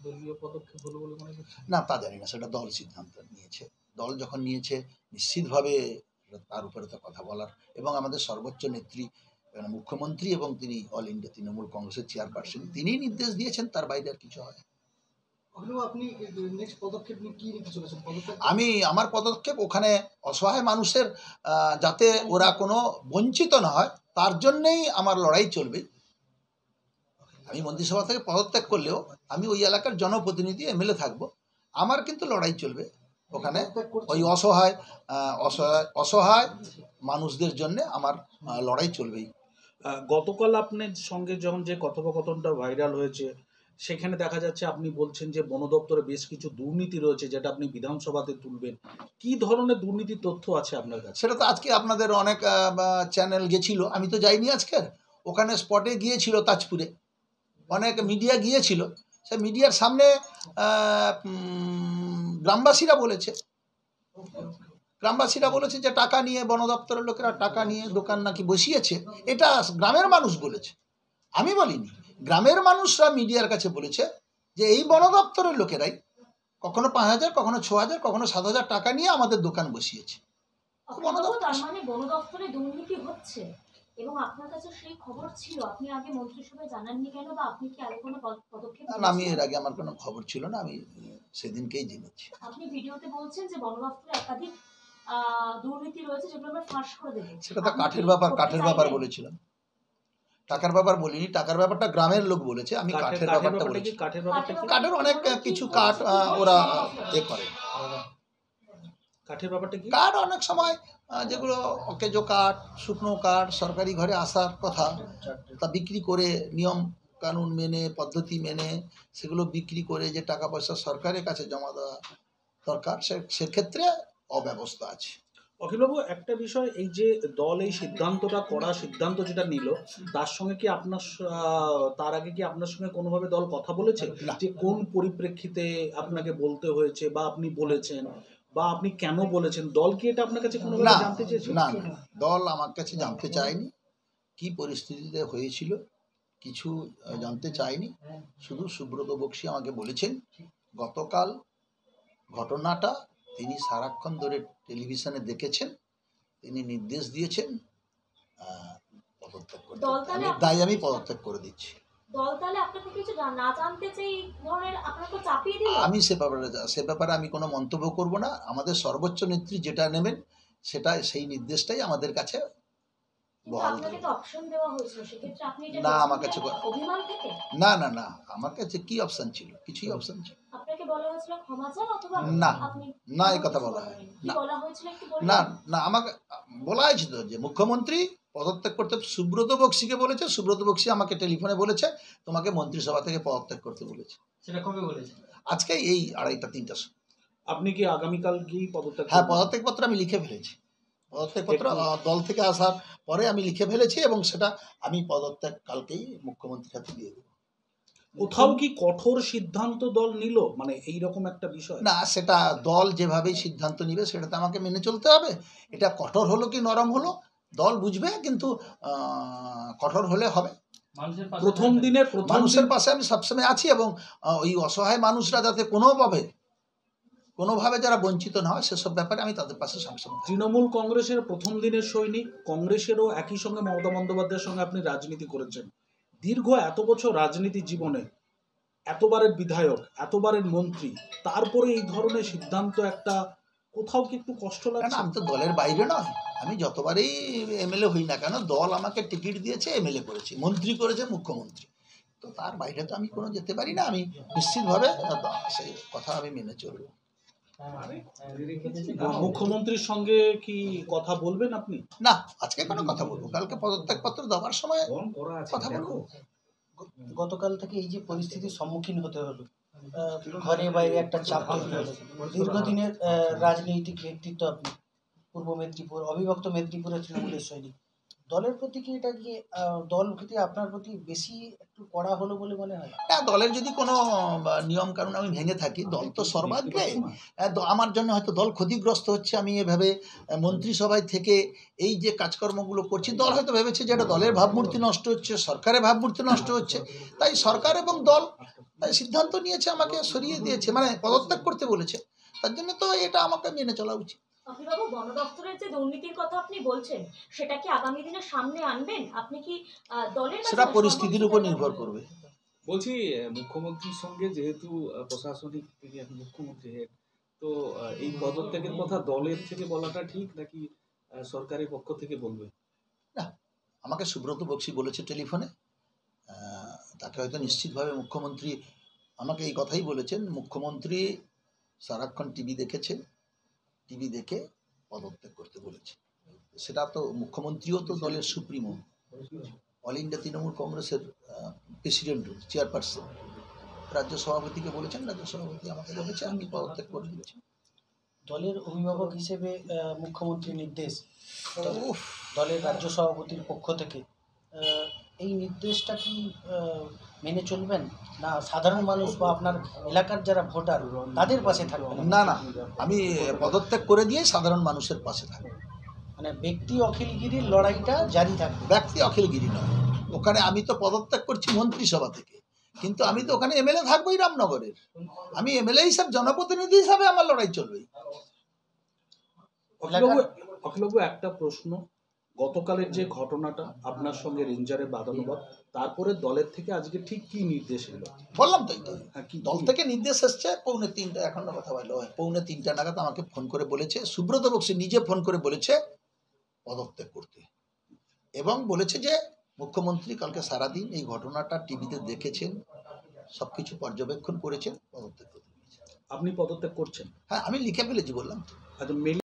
দলীয় পদক্ষেপ হলো বলে মনে করছেন? না, তা জানি না, সেটা দল সিদ্ধান্ত নিয়েছে। দল যখন নিয়েছে নিশ্চিতভাবে তার উপরে তো কথা বলার, এবং আমাদের সর্বোচ্চ নেত্রী মুখ্যমন্ত্রী এবং তিনি অল ইন্ডিয়া তৃণমূল কংগ্রেসের চেয়ারপারসন, তিনিই নির্দেশ দিয়েছেন, তার বাইরে আর কিছু হয়। আপনি নেক্সট পদক্ষেপ নিয়ে কি নিতে চলেছেন? আমার পদক্ষেপ ওখানে অসহায় মানুষের যাতে ওরা কোনো বঞ্চিত না হয় তার জন্যেই আমার লড়াই চলবে। আমি মন্ত্রিসভা থেকে পদত্যাগ করলেও আমি ওই এলাকার জনপ্রতিনিধি এমএলএ থাকবো, আমার কিন্তু লড়াই চলবে ওখানে ওই অসহায় মানুষদের জন্য আমার লড়াই চলবেই। গতকাল আপনার সঙ্গে যখন যে কথোপকথনটা ভাইরাল হয়েছে সেখানে দেখা যাচ্ছে আপনি বলছেন যে বন দপ্তরে বেশ কিছু দুর্নীতি রয়েছে যেটা আপনি বিধানসভাতে তুলবেন। কি ধরনের দুর্নীতির তথ্য আছে আপনার কাছে? সেটা তো আজকে আপনাদের অনেক চ্যানেল গেছিল, আমি তো যাইনি আজকের। ওখানে স্পটে গিয়েছিল তাজপুরে, অনেক মিডিয়া গিয়েছিল। সে মিডিয়ার সামনে গ্রামবাসীরা বলেছে যে টাকা নিয়ে বন দপ্তরের লোকেরা টাকা নিয়ে দোকান নাকি বসিয়েছে। এটা গ্রামের মানুষ বলেছে, আমি বলিনি। গ্রামের মানুষরা মিডিয়ার কাছে বলেছে যে এই বন দপ্তরের লোকেরাই কখনো 5,000, কখনো 6,000, কখনো 7,000 টাকা নিয়ে আমাদের দোকান বসিয়েছে। তার মানে বন দপ্তরে দুর্নীতি হচ্ছে এবং আপনার কাছে সেই খবর ছিল, আপনি আগে মন্ত্রিসভায় জানাননি কেন, বা আপনি কি আগে কোনো পদক্ষেপ? আমি এর আগে আমার কোনো খবর ছিল না, আমি সেদিনকেই জেনেছি। আপনি ভিডিওতে বলছেন যে বন দপ্তরে একাধিক দুর্নীতি রয়েছে যেগুলো আমরা ফাঁস করে দেব। সেটা তো কাঠের ব্যাপার বলেছিলাম, টাকার ব্যাপার বলিনি। টাকার ব্যাপারটা গ্রামের লোক বলেছে, আমি কাঠের ব্যাপারটা বলেছি। কাঠের অনেক কিছু কাঠ ওরা করে। কাঠের ব্যাপারটা কি? কাঠ অনেক সময় যেগুলো অকেজো কাঠ, শুকনো কাঠ সরকারি ঘরে আসার কথা, তা বিক্রি করে নিয়ম কানুন মেনে, পদ্ধতি মেনে সেগুলো বিক্রি করে যে টাকা পয়সা সরকারের কাছে জমা দেওয়া দরকার, সেক্ষেত্রে অব্যবস্থা আছে। অখিলবাবু, একটা বিষয়, এই যে দল এই সিদ্ধান্ত যেটা নিল, তার সঙ্গে কি আপনার তার আগে কি আপনার সঙ্গে কোনোভাবে দল কথা বলেছে যে কোন পরিপ্রেক্ষিতে আপনাকে বলতে হয়েছে, বা আপনি বলেছেন, বা আপনি কেন বলেছেন? দল কি এটা আপনার কাছে কোনোভাবে জানতে চেয়েছে? না, দল আমার কাছে জানতে চায়নি। কি পরিস্থিতিতে হয়েছিল কিছু জানতে চায়নি। শুধু সুব্রত বক্সী আমাকে বলেছেন গতকাল ঘটনাটা তিনি সারাক্ষণ ধরে টেলিভিশনে দেখেছেন, তিনি নির্দেশ দিয়েছেন পদত্যাগ করতে, তাই আমি পদত্যাগ করে দিচ্ছি। আমি সে ব্যাপারে আমি কোনো মন্তব্য করব না। আমাদের সর্বোচ্চ নেত্রী যেটা নেবেন সেটা, সেই নির্দেশটাই আমাদের কাছে না। আমার কাছে না আমার কাছে কি অপশন ছিল? কিছুই অপশন ছিল না, না এই কথা বলা হয় না। না আমাকে বলা হয়েছিল যে মুখ্যমন্ত্রী পদত্যাগ করতে সুব্রত বক্সীকে বলেছে, সুব্রত বক্সী আমাকে টেলিফোনে বলেছে তোমাকে মন্ত্রিসভা থেকে পদত্যাগ করতে বলেছে। সেটা কবে বলেছে? আজকে এই 2:30-3টার সময়। আপনি কি আগামীকাল কি পদত্যাগ? হ্যাঁ, পদত্যাগপত্র আমি লিখে ফেলেছি। পদত্যাগপত্র দল থেকে আসার পরে আমি লিখে ফেলেছি, এবং সেটা আমি পদত্যাগ কালকেই মুখ্যমন্ত্রীর হাতে দিয়ে দেবো। কোথাও কি কঠোর সিদ্ধান্ত দল নিল, মানে এইরকম একটা বিষয়? না, সেটা দল যেভাবেই সিদ্ধান্ত নিবে সেটাতে আমাকে মেনে চলতে হবে। এটা কঠোর হলো কি নরম হলো দল বুঝবে, কিন্তু কঠোর হলে হবে। মানুষের পাশে আমি সবসময় আছি, এবং ওই অসহায় মানুষরা যাতে কোনোভাবে যারা বঞ্চিত না হয় সেসব ব্যাপারে আমি তাদের পাশে সবসময়। তৃণমূল কংগ্রেসের প্রথম দিনের সৈনিক, কংগ্রেসেরও একই সঙ্গে মমতা বন্দ্যোপাধ্যায়ের সঙ্গে আপনি রাজনীতি করেছেন। দীর্ঘ এত বছর রাজনীতি জীবনে, এতবারের বিধায়ক, এতবারের মন্ত্রী, তারপরে এই ধরনের সিদ্ধান্ত একটা কোথাও কি একটু কষ্ট লাগে? আমি তো দলের বাইরে নয়, আমি যতবারই এমএলএ হই না কেন দল আমাকে টিকিট দিয়েছে, এমএলএ করেছে, মন্ত্রী করেছে মুখ্যমন্ত্রী, তো তার বাইরে তো আমি কোনো যেতে পারি না। আমি নিশ্চিতভাবে সেই কথা আমি মেনে চলব। মুখ্যমন্ত্রীর সঙ্গে কি কথা বলবেন আপনি? না, আজকে কোনো কথা বলবো, কালকে পদত্যাগপত্র দেওয়ার সময় কথা বলবো। গতকাল থেকে এই যে পরিস্থিতির সম্মুখীন হতে হলো, ঘরে বাইরে একটা চাপ তৈরি হলো, দীর্ঘদিনের রাজনৈতিক ব্যক্তিত্ব আপনি, পূর্ব মেদিনীপুর, অবিভক্ত মেদিনীপুরের তৃণমূলের সৈনিক, দলের প্রতি কি এটা কি দল প্রতি আপনার প্রতি বেশি একটু কড়া হলো বলে মনে হয়? না, দলের যদি কোনো নিয়ম কানুন আমি ভেঙে থাকি, দল তো সর্বাগ্রে, আমার জন্য হয়তো দল ক্ষতিগ্রস্ত হচ্ছে। আমি এভাবে মন্ত্রিসভায় থেকে এই যে কাজকর্মগুলো করছি, দল হয়তো ভেবেছে যে এটা দলের ভাবমূর্তি নষ্ট হচ্ছে, সরকারের ভাবমূর্তি নষ্ট হচ্ছে, তাই সরকার এবং দল তাই সিদ্ধান্ত নিয়েছে, আমাকে সরিয়ে দিয়েছে, মানে পদত্যাগ করতে বলেছে। তার জন্য তো এটা আমাকে মেনে চলা উচিত। অখিলবাবু, বন দপ্তরের যে দুর্নীতির কথা আপনি বলছেন, সেটা কি আগামী দিনে সামনে আনবেন? আপনি কি দলের কাছে সেটা না, পরিস্থিতির উপর সর্বোচ্চ নির্ভর জায়গায়- করবে। বলছি মুখ্যমন্ত্রীর সঙ্গে যেহেতু প্রশাসনিক তিনি এখন মুখ্যমন্ত্রী হেড, তো এই পদত্যাগের কথা দলের থেকে বলাটা ঠিক নাকি সরকারের পক্ষ থেকে বলবে? না, আমাকে সুব্রত বক্সী বলেছে টেলিফোনে, তাকে হয়তো নিশ্চিতভাবে মুখ্যমন্ত্রী আমাকে এই কথাই বলেছেন। মুখ্যমন্ত্রী সারাক্ষণ টিভি দেখেছেন, টিভি দেখে পদত্যাগ করতে বলেছে। সেটা তো মুখ্যমন্ত্রীও তো দলের সুপ্রিমো, অল ইন্ডিয়া তৃণমূল কংগ্রেসের প্রেসিডেন্ট, চেয়ারপারসন, রাজ্য সভাপতিকে বলেছেন, রাজ্য সভাপতি আমাকে বলেছে, আমি পদত্যাগ করে দিয়েছি। দলের অভিভাবক হিসেবে মুখ্যমন্ত্রীর নির্দেশ, উফ, দলের রাজ্য সভাপতির পক্ষ থেকে এই নির্দেশটা কি মেনে চলবেন, না সাধারণ মানুষ বা আপনার এলাকার যারা ভোটার তাদের পাশে থাকবেন? না না, আমি পদত্যাগ করে দিয়ে সাধারণ মানুষের পাশে থাকবো। মানে ব্যক্তি অখিলগিরির লড়াইটা জারি থাকবে। ব্যক্তি অখিলগিরি নয়, ওখানে আমি তো পদত্যাগ করছি মন্ত্রিসভা থেকে, কিন্তু আমি তো ওখানে এমএলএ থাকবোই রামনগরের। আমি এমএলএ হিসাবে, জনপ্রতিনিধি হিসাবে আমার লড়াই চলবে। অখিলবাবু একটা প্রশ্ন, গতকালের যে ঘটনাটা আপনার সঙ্গে রেঞ্জারের বাদানুবাদ, তারপরে দলের থেকে আজকে ঠিক কি নির্দেশ এলো? বললাম তো, এই তো হ্যাঁ, কি দল থেকে নির্দেশ এসছে 2:45, এখন না কথা বললো 2:45 নাগাদ আমাকে ফোন করে বলেছে, সুব্রত বক্সী নিজে ফোন করে বলেছে পদত্যাগ করতে, এবং বলেছে যে মুখ্যমন্ত্রী কালকে সারাদিন এই ঘটনাটা টিভিতে দেখেছেন, সবকিছু পর্যবেক্ষণ করেছেন, পদত্যাগ করতে বলেছেন। আপনি পদত্যাগ করছেন? হ্যাঁ, আমি লিখে ফেলেছি, বললাম তো। আচ্ছা, মেল